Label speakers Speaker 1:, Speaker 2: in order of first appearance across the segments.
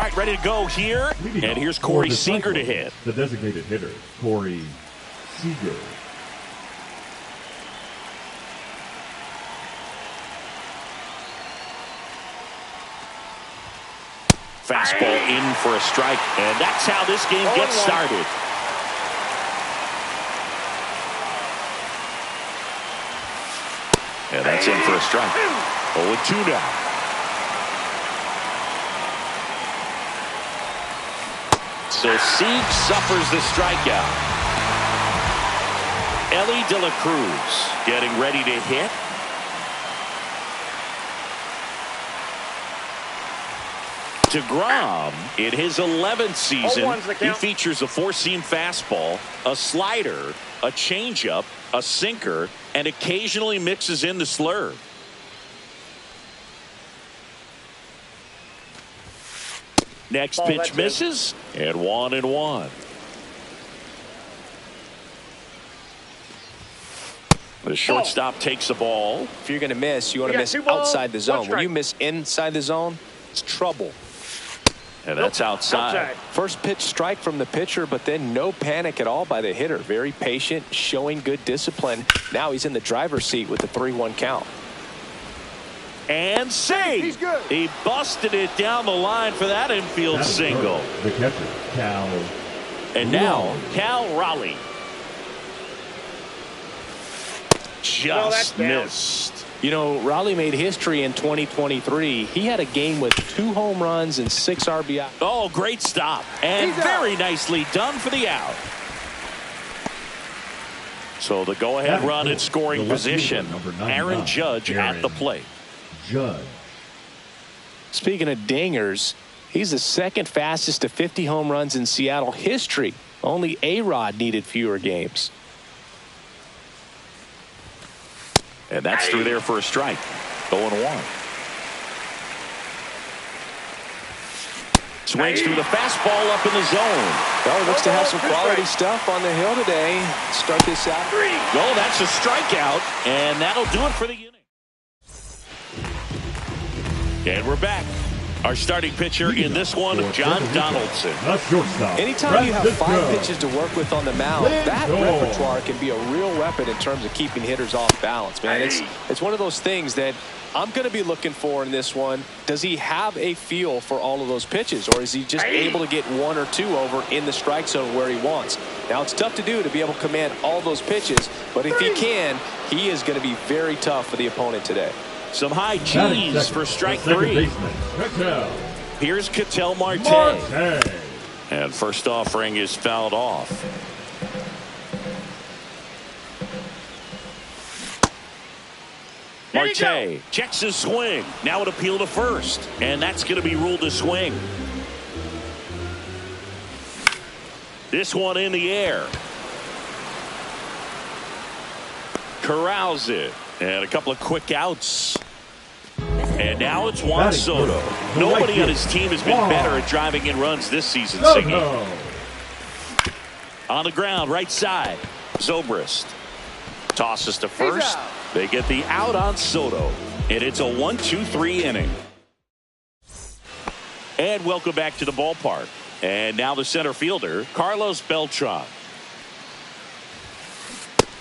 Speaker 1: All right, ready to go here. And here's Corey Seager to hit.
Speaker 2: The designated hitter, Corey Seager.
Speaker 1: Fastball in for a strike, and that's how this game gets started. And that's in for a strike. 0-2 now. So Sieg suffers the strikeout. Ellie De La Cruz getting ready to hit. DeGrom, in his 11th season, he features a four-seam fastball, a slider, a changeup, a sinker, and occasionally mixes in the slurve. Next pitch misses, and 1-1. The shortstop takes the ball.
Speaker 3: If you're going to miss, you want to miss outside the zone. When you miss inside the zone, it's trouble.
Speaker 1: And that's outside.
Speaker 3: First pitch strike from the pitcher, but then no panic at all by the hitter. Very patient, showing good discipline. Now he's in the driver's seat with the 3-1 count.
Speaker 1: And save. He busted it down the line for that infield single.
Speaker 2: The catcher, Cal.
Speaker 1: And now Cal Raleigh. Just missed.
Speaker 3: You know, Raleigh made history in 2023. He had a game with 2 home runs and 6 RBI.
Speaker 1: Oh, great stop. And very nicely done for the out. So the go-ahead run in scoring position. Aaron Judge at the plate.
Speaker 2: Judge.
Speaker 3: Speaking of dingers, he's the second fastest to 50 home runs in Seattle history. Only A-Rod needed fewer games.
Speaker 1: And that's through there for a strike. 0-1. Swings through the fastball up in the zone.
Speaker 3: Well, he looks to have some quality stuff on the hill today. Start this out.
Speaker 1: Oh, that's a strikeout. And that'll do it for the inning. And we're back. Our starting pitcher in this one, John Donaldson.
Speaker 3: Anytime you have 5 pitches to work with on the mound, that repertoire can be a real weapon in terms of keeping hitters off balance, man. It's one of those things that I'm going to be looking for in this one. Does he have a feel for all of those pitches, or is he just able to get 1 or 2 over in the strike zone where he wants? Now, it's tough to do to be able to command all those pitches, but if he can, he is going to be very tough for the opponent today.
Speaker 1: Some high G's for strike 3. Here's Ketel Marte. And first offering is fouled off. Marte checks his swing. Now an appeal to first. And that's going to be ruled a swing. This one in the air. Corrals it. And a couple of quick outs. And now it's Juan Soto. Nobody on his team has been better at driving in runs this season, Siggy. On the ground, right side. Zobrist tosses to first. They get the out on Soto. And it's a 1-2-3 inning. And welcome back to the ballpark. And now the center fielder, Carlos Beltran.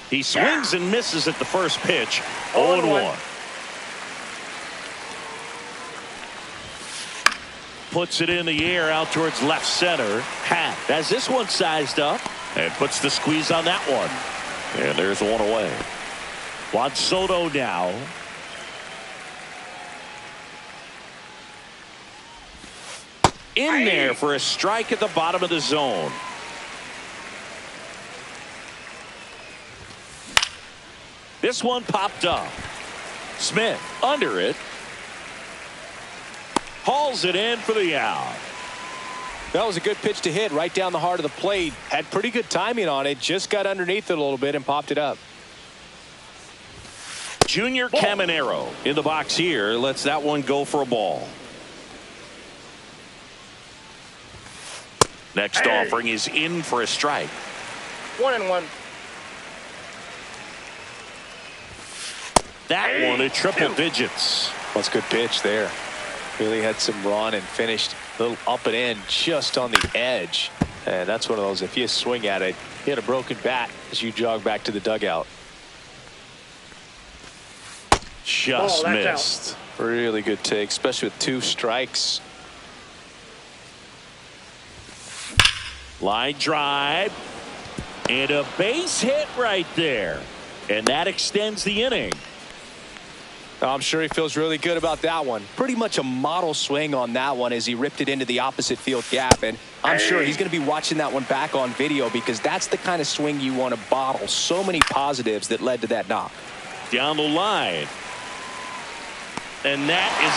Speaker 1: He swings and misses at the first pitch. 0-1. Puts it in the air out towards left center. Hat has this one sized up and puts the squeeze on that one. And there's one away. Juan Soto now. In there for a strike at the bottom of the zone. This one popped up. Smith under it. Hauls it in for the out.
Speaker 3: That was a good pitch to hit right down the heart of the plate. Had pretty good timing on it. Just got underneath it a little bit and popped it up.
Speaker 1: Junior Caminero in the box here. Lets that one go for a ball. Next offering is in for a strike.
Speaker 4: 1-1.
Speaker 1: That one at triple digits.
Speaker 3: That's a good pitch there. Really had some run and finished a little up and in just on the edge. And that's one of those, if you swing at it, you had a broken bat as you jog back to the dugout.
Speaker 1: Just missed.
Speaker 3: Really good take, especially with 2 strikes.
Speaker 1: Line drive. And a base hit right there. And that extends the inning.
Speaker 3: I'm sure he feels really good about that one. Pretty much a model swing on that one as he ripped it into the opposite field gap. And I'm sure he's going to be watching that one back on video because that's the kind of swing you want to bottle. So many positives that led to that knock.
Speaker 1: Down the line. And that is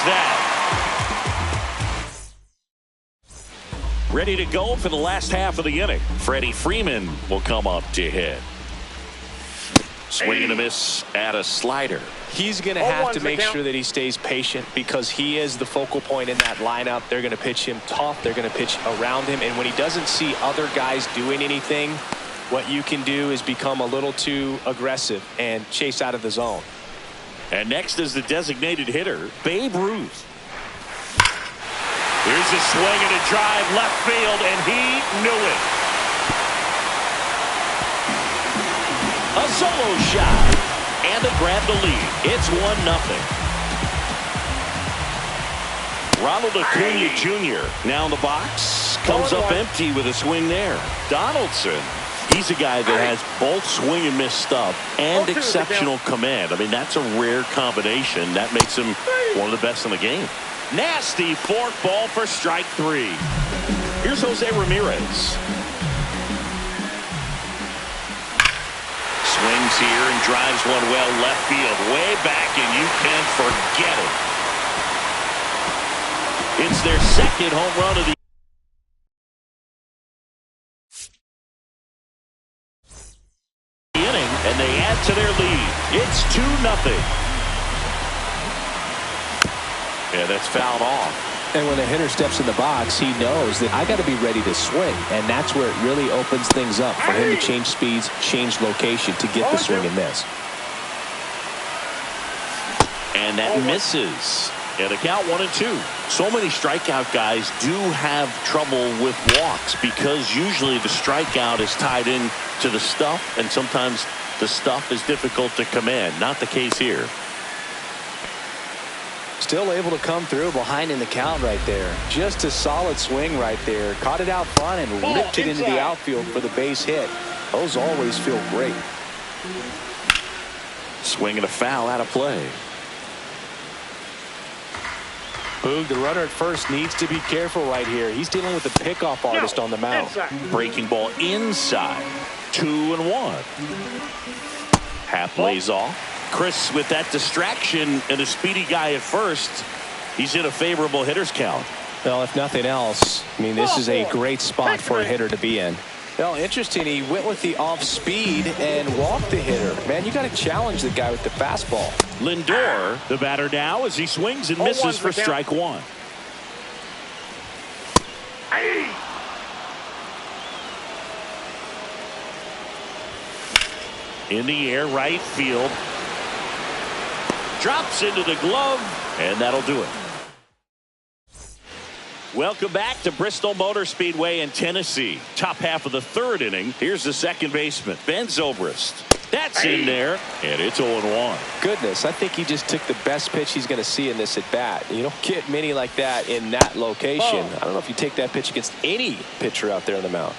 Speaker 1: that. Ready to go for the last half of the inning. Freddie Freeman will come up to hit. Swing and a miss at a slider.
Speaker 3: He's going to have to make sure that he stays patient because he is the focal point in that lineup. They're going to pitch him tough. They're going to pitch around him. And when he doesn't see other guys doing anything, what you can do is become a little too aggressive and chase out of the zone.
Speaker 1: And next is the designated hitter, Babe Ruth. Here's a swing and a drive left field, and he knew it. A solo shot. And they grab the lead. It's 1-0. Ronald Acuna Jr. now in the box. Comes up empty with a swing there. Donaldson. He's a guy that has both swing and miss stuff and exceptional command. I mean, that's a rare combination. That makes him one of the best in the game. Nasty fork ball for strike 3. Here's Jose Ramirez. Swings here and drives one well left field, way back, and you can forget it. It's their second home run of the inning, and they add to their lead. It's 2-0. Yeah, that's fouled off.
Speaker 3: And when a hitter steps in the box, he knows that I got to be ready to swing. And that's where it really opens things up for him to change speeds, change location to get the swing and miss.
Speaker 1: And that misses. And the count 1-2. So many strikeout guys do have trouble with walks because usually the strikeout is tied in to the stuff, and sometimes the stuff is difficult to command. Not the case here.
Speaker 3: Still able to come through behind in the count right there. Just a solid swing right there. Caught it out front and ripped it into the outfield for the base hit. Those always feel great.
Speaker 1: Swing and a foul out of play.
Speaker 3: Boog, the runner at first, needs to be careful right here. He's dealing with the pickoff artist on the mound.
Speaker 1: Breaking ball inside. 2-1. Half plays off. Chris, with that distraction and a speedy guy at first, he's in a favorable hitter's count.
Speaker 3: Well, if nothing else, I mean, this is a great spot for a hitter to be in. Well, interesting. He went with the off speed and walked the hitter. Man, you got to challenge the guy with the fastball.
Speaker 1: Lindor, the batter now, as he swings and misses for strike 1. In the air, right field. Drops into the glove, and that'll do it. Welcome back to Bristol Motor Speedway in Tennessee. Top half of the 3rd inning. Here's the second baseman, Ben Zobrist. That's in there, and it's 0-1.
Speaker 3: Goodness, I think he just took the best pitch he's going to see in this at bat. You don't get many like that in that location. I don't know if you take that pitch against any pitcher out there on the mound.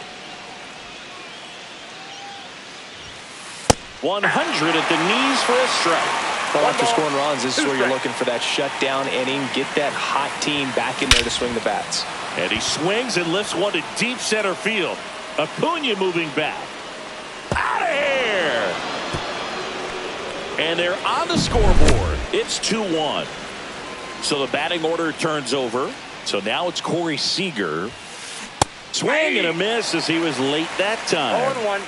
Speaker 1: 100 at the knees for a strike.
Speaker 3: Well, after scoring runs, this is where you're looking for that shutdown inning. Get that hot team back in there to swing the bats.
Speaker 1: And he swings and lifts one to deep center field. Acuna moving back. Out of here! And they're on the scoreboard. It's 2-1. So the batting order turns over. So now it's Corey Seager. Swing and a miss as he was late that time.
Speaker 4: 0-1.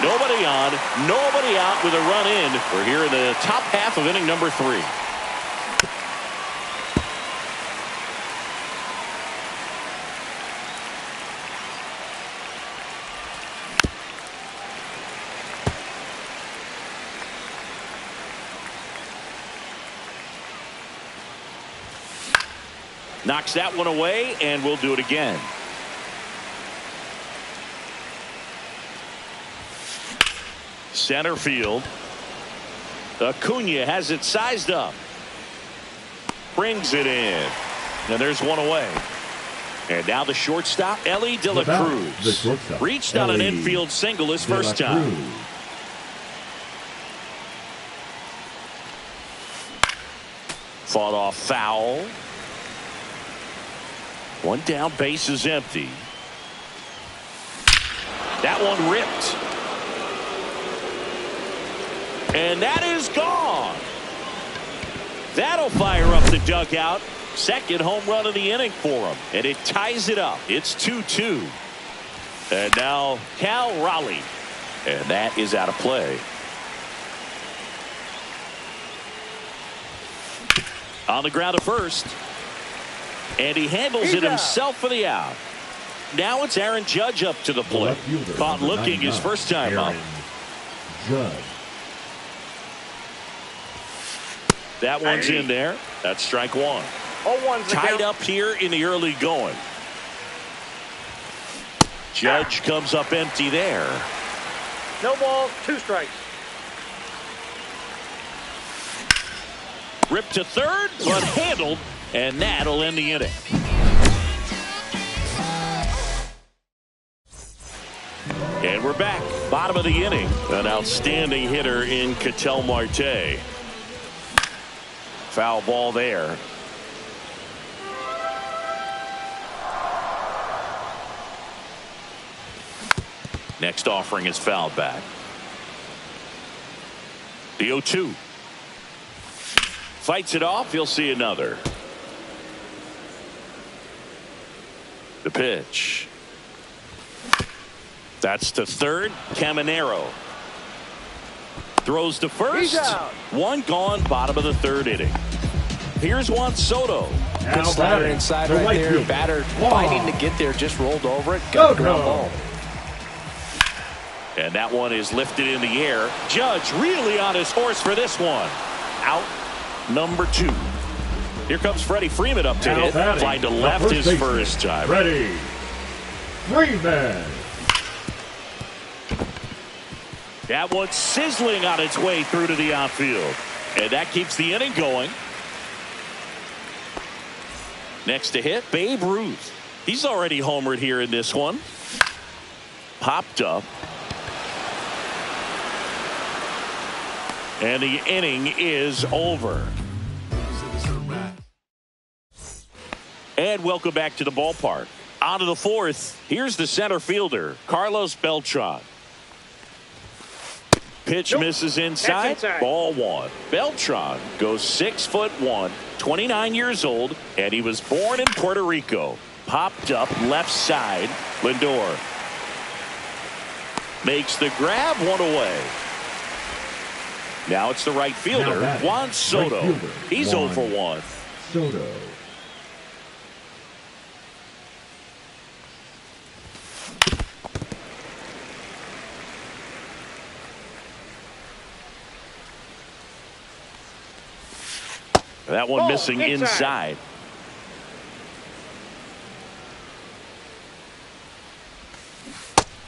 Speaker 1: Nobody on, nobody out with a run in. We're here in the top half of inning number 3. Knocks that one away, and we'll do it again. Center field. Acuna has it sized up. Brings it in. And there's one away. And now the shortstop, Ellie De La Cruz. Reached on an infield single his first time. Fought off foul. One down, base is empty. That one ripped. And that is gone. That'll fire up the dugout. Second home run of the inning for him. And it ties it up. It's 2-2. And now Cal Raleigh. And that is out of play. On the ground at first. And he handles it himself for the out. Now it's Aaron Judge up to the plate. Caught looking his first time up.
Speaker 2: Judge.
Speaker 1: That one's in there. That's strike one. Tied up here in the early going. Judge comes up empty there.
Speaker 4: No ball, 2 strikes.
Speaker 1: Ripped to third, but handled, and that'll end the inning. And we're back. Bottom of the inning. An outstanding hitter in Ketel Marte. Foul ball there. Next offering is fouled back. The 0-2. Fights it off. He'll see another. The pitch. That's to third. Caminero. Throws to first. One gone. Bottom of the third inning. Here's Juan Soto.
Speaker 3: Good slider inside right there. Batter fighting to get there. Just rolled over it. Got a ground ball.
Speaker 1: And that one is lifted in the air. Judge really on his horse for this one. Out number 2. Here comes Freddie Freeman up to hit. Fly to left his first time.
Speaker 2: Freddie Freeman.
Speaker 1: That one sizzling on its way through to the outfield. And that keeps the inning going. Next to hit, Babe Ruth. He's already homered here in this one. Popped up. And the inning is over. And welcome back to the ballpark. On to the fourth. Here's the center fielder, Carlos Beltran. Pitch misses inside. Ball one. Beltran goes 6'1", 29 years old, and he was born in Puerto Rico. Popped up left side. Lindor makes the grab, one away. Now it's the right fielder, Juan Soto. Right fielder, he's 0 for 1.
Speaker 2: Soto.
Speaker 1: That one missing inside.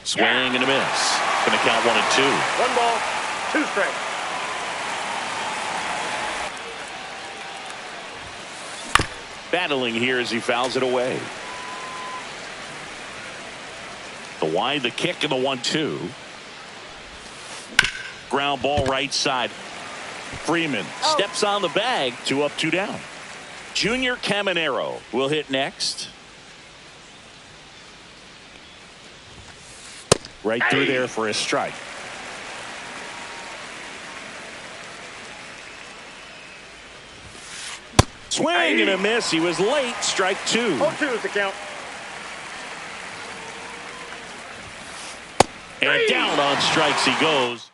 Speaker 1: Swing and a miss. Going to count 1 and 2.
Speaker 4: 1 ball, 2 strikes.
Speaker 1: Battling here as he fouls it away. The wind, the kick, and the 1-2. Ground ball right side. Freeman steps on the bag. 2 up, 2 down. Junior Caminero will hit next. Right through there for a strike. Swing and a miss. He was late. Strike 2.
Speaker 4: 0-2 is the count.
Speaker 1: And down on strikes he goes.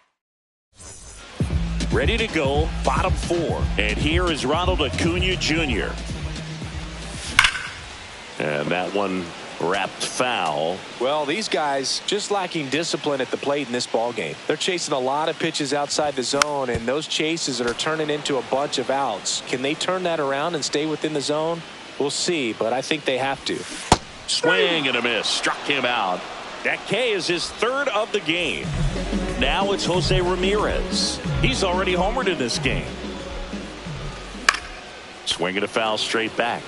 Speaker 1: Ready to go. Bottom 4. And here is Ronald Acuna Jr. And that one wrapped foul.
Speaker 3: Well, these guys just lacking discipline at the plate in this ball game. They're chasing a lot of pitches outside the zone, and those chases are turning into a bunch of outs. Can they turn that around and stay within the zone? We'll see, but I think they have to.
Speaker 1: Swing and a miss. Struck him out. That K is his third of the game. Now it's Jose Ramirez. He's already homered in this game. Swing and a foul straight back.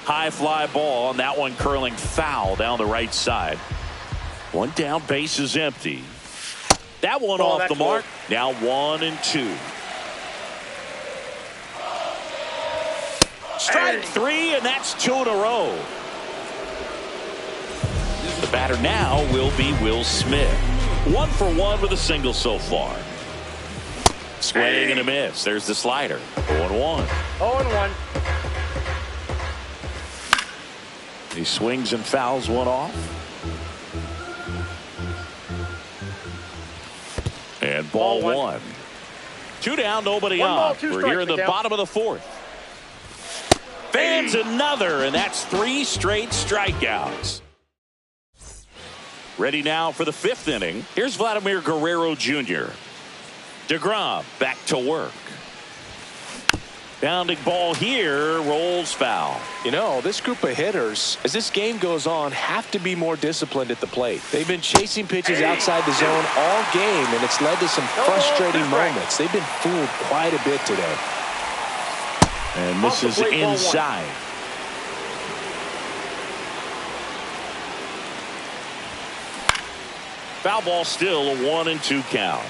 Speaker 1: High fly ball, and that one curling foul down the right side. One down, base is empty. That one off the mark. Now 1-2. Strike three, and that's 2 in a row. The batter now will be Will Smith. 1 for 1 with a single so far. Swing and a miss. There's the slider. 0-1.
Speaker 4: 0-1.
Speaker 1: He swings and fouls one off. And ball one. 2 down, nobody on. We're here in the bottom of the 4th. Fans another, and that's 3 straight strikeouts. Ready now for the 5th inning. Here's Vladimir Guerrero Jr. DeGrom back to work. Bounding ball here, rolls foul.
Speaker 3: You know, this group of hitters, as this game goes on, have to be more disciplined at the plate. They've been chasing pitches outside the zone all game, and it's led to some frustrating moments. They've been fooled quite a bit today.
Speaker 1: And this is inside. Foul ball still, a 1-2 count.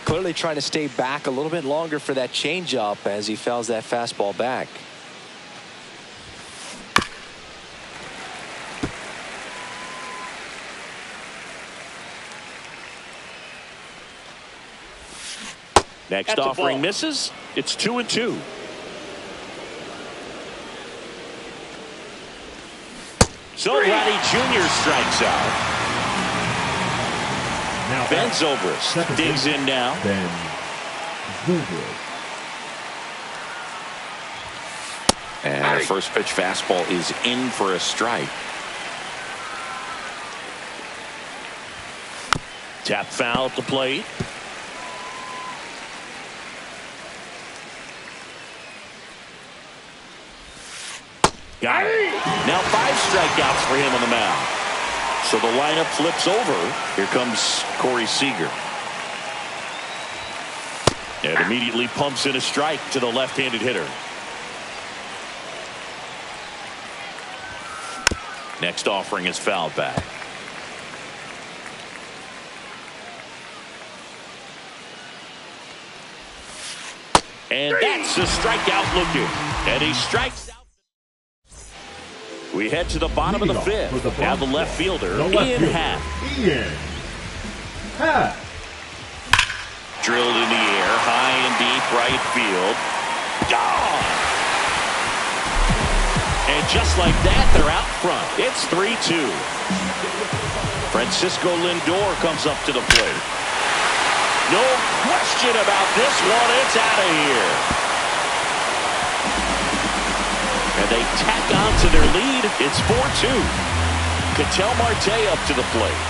Speaker 3: Clearly trying to stay back a little bit longer for that changeup as he fouls that fastball back.
Speaker 1: Next offering misses. It's 2-2. So Vladdy Jr. strikes out.
Speaker 2: Now
Speaker 1: Ben Zobrist digs in now.
Speaker 2: Ben Zobrist.
Speaker 1: And the first pitch fastball is in for a strike. Tap foul at the plate. Got it. Now 5 strikeouts for him on the mound. So the lineup flips over. Here comes Corey Seager. And immediately pumps in a strike to the left-handed hitter. Next offering is fouled back. And that's a strikeout looking. And he strikes out. We head to the bottom of the 5th. Now the left fielder, Ian Happ. Drilled in the air, high and deep right field. Gone! And just like that, they're out front. It's 3-2. Francisco Lindor comes up to the plate. No question about this one. It's out of here. And they tack on to their lead. It's 4-2. Ketel Marte up to the plate.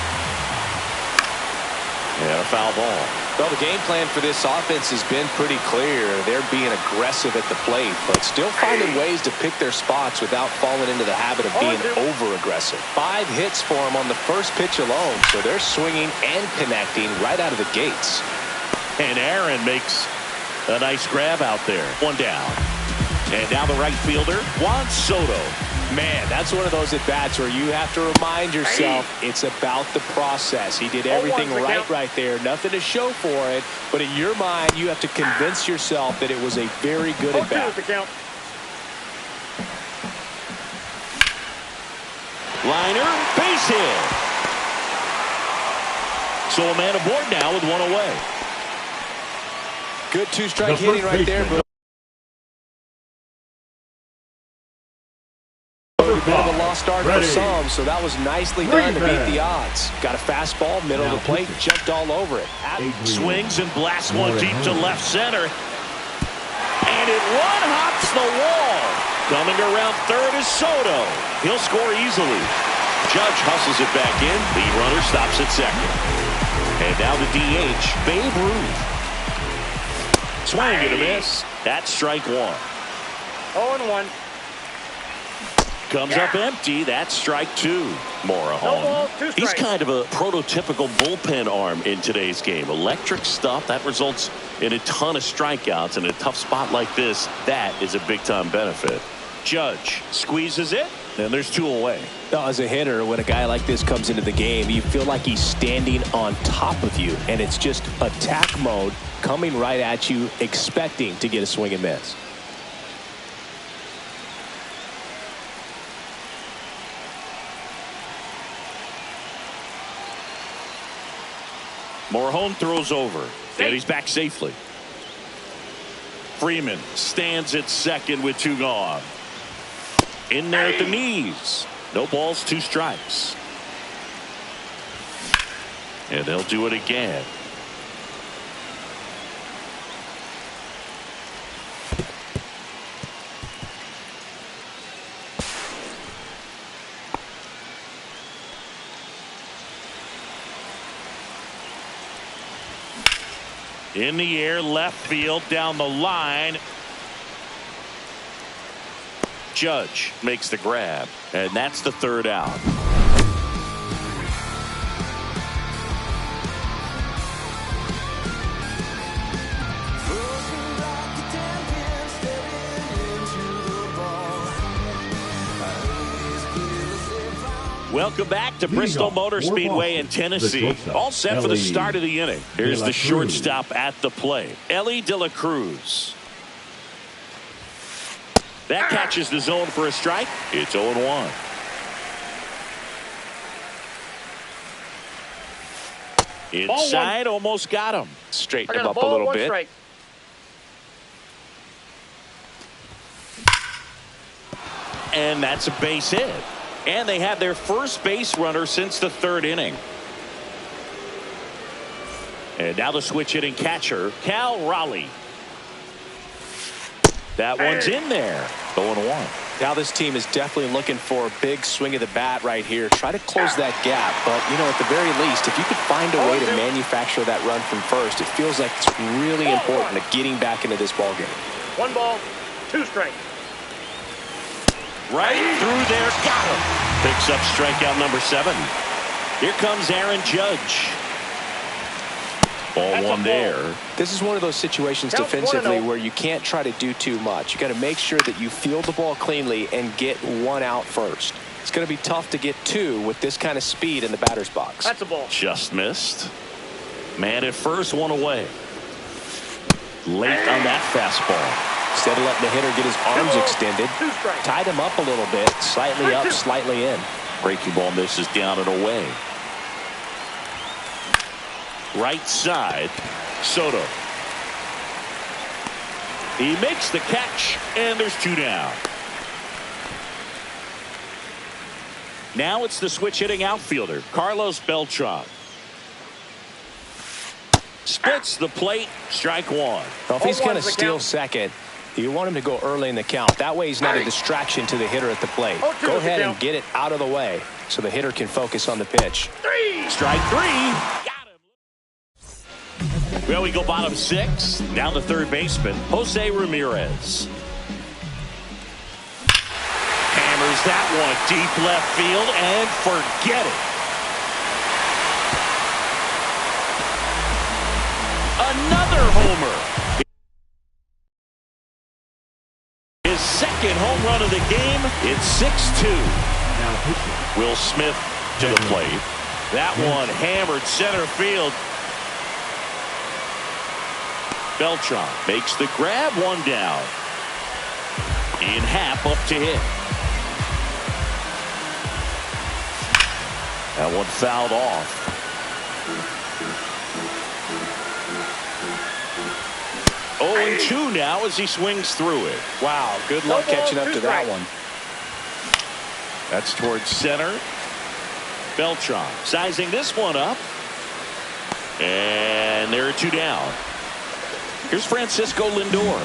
Speaker 1: And a foul ball.
Speaker 3: Well, the game plan for this offense has been pretty clear. They're being aggressive at the plate, but still finding ways to pick their spots without falling into the habit of being over-aggressive. 5 hits for them on the first pitch alone, so they're swinging and connecting right out of the gates.
Speaker 1: And Aaron makes a nice grab out there. 1 down. And now the right fielder, Juan Soto.
Speaker 3: Man, that's one of those at-bats where you have to remind yourself it's about the process. He did everything right there. Nothing to show for it. But in your mind, you have to convince yourself that it was a very good at-bat.
Speaker 1: Liner, base hit. So a man aboard now with 1 away.
Speaker 3: Good 2-strike hitting right there. But a bit of a lost start for some, so that was nicely done to beat the odds. Got a fastball, middle of the plate, jumped all over it.
Speaker 1: Swings and blasts one deep to left center. And it one-hops the wall. Coming around third is Soto. He'll score easily. Judge hustles it back in. The runner stops at second. And now the DH, Babe Ruth. Swing and a miss. That's strike one.
Speaker 4: 0-1.
Speaker 1: Comes up empty. That's strike two. Morejon.
Speaker 4: No ball, two
Speaker 1: He's
Speaker 4: strikes.
Speaker 1: kind of a prototypical bullpen arm in today's game. Electric stuff that results in a ton of strikeouts. In a tough spot like this, that is a big-time benefit. Judge squeezes it, and there's two away.
Speaker 3: Now, as a hitter, when a guy like this comes into the game, you feel like he's standing on top of you, and it's just attack mode coming right at you, expecting to get a swing and miss.
Speaker 1: Morejon throws over, and he's back safely. Freeman stands at second with two gone. In there at the knees. No balls, two strikes. And they'll do it again. In the air, left field, down the line. Judge makes the grab, and that's the third out. Welcome back to Bristol Motor Speedway in Tennessee. All set for the start of the inning. Here's the shortstop at the plate, Ellie De La Cruz. That catches the zone for a strike. It's 0-1. Inside, almost got him.
Speaker 3: Straighten him up a little bit.
Speaker 4: Strike.
Speaker 1: And that's a base hit. And they have their first base runner since the third inning. And now the switch hitting catcher, Cal Raleigh. That one's in there. 0-1.
Speaker 3: Now this team is definitely looking for a big swing of the bat right here. Try to close that gap. But, you know, at the very least, if you could find a way to manufacture that run from first, it feels like it's really important to getting back into this ballgame.
Speaker 4: 1 ball, 2 strikes.
Speaker 1: Right through there. Got him. Picks up strikeout number 7. Here comes Aaron Judge. Ball one there.
Speaker 3: This is one of those situations defensively where you can't try to do too much. You got to make sure that you field the ball cleanly and get 1 out first. It's going to be tough to get 2 with this kind of speed in the batter's box.
Speaker 4: That's a ball.
Speaker 1: Just missed. Man at first, 1 away. Late on that fastball.
Speaker 3: Instead of letting the hitter get his arms extended, tied him up a little bit, slightly up, slightly in.
Speaker 1: Breaking ball misses down and away. Right side, Soto. He makes the catch, and there's 2 down. Now it's the switch hitting outfielder, Carlos Beltran. Splits the plate, strike 1.
Speaker 3: Well, if he's going to steal second, you want him to go early in the count. That way he's not a distraction to the hitter at the plate. Go ahead and get it out of the way so the hitter can focus on the pitch.
Speaker 1: Strike 3. Got him. Well, we go bottom 6. Down to third baseman, Jose Ramirez. Hammers that one deep left field and forget it. Another homer. His second home run of the game. It's 6-2. Will Smith to the plate. That one hammered center field. Beltran makes the grab, 1 down. In half up to hit. That one fouled off. 0-2 now as he swings through it.
Speaker 3: Wow, good luck catching up to that one.
Speaker 1: That's towards center. Beltran sizing this one up. And there are 2 down. Here's Francisco Lindor.